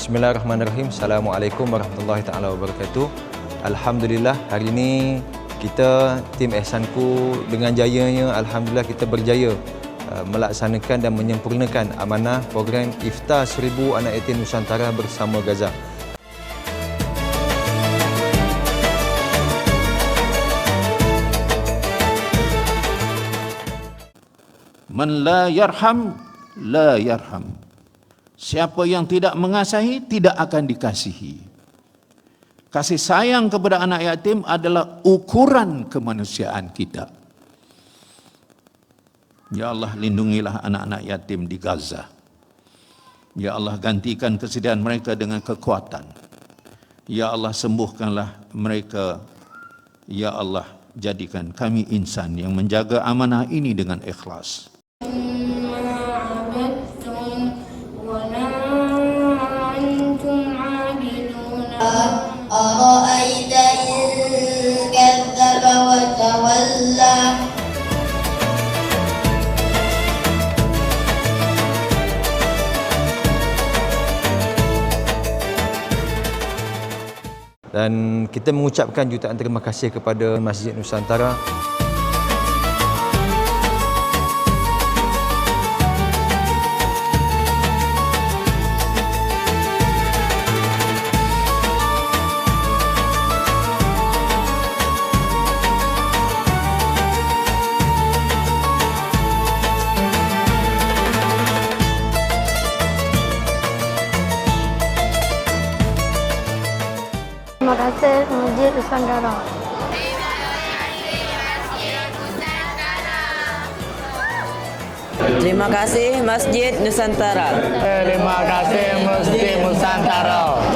Bismillahirrahmanirrahim. Assalamualaikum warahmatullahi taala wabarakatuh. Alhamdulillah, hari ini kita tim Ihsanku dengan jayanya, alhamdulillah kita berjaya melaksanakan dan menyempurnakan amanah program Iftar 1000 Anak Yatim Nusantara bersama Gaza. Man la yarham, la yarham. Siapa yang tidak mengasihi, tidak akan dikasihi. Kasih sayang kepada anak yatim adalah ukuran kemanusiaan kita. Ya Allah, lindungilah anak-anak yatim di Gaza. Ya Allah, gantikan kesedihan mereka dengan kekuatan. Ya Allah, sembuhkanlah mereka. Ya Allah, jadikan kami insan yang menjaga amanah ini dengan ikhlas. أرأيت إن كذب وتولى. Dan kita mengucapkan jutaan terima kasih kepada Masjid Nusantara. Terima kasih Masjid Nusantara. Terima kasih Masjid Nusantara. Terima kasih Masjid Nusantara.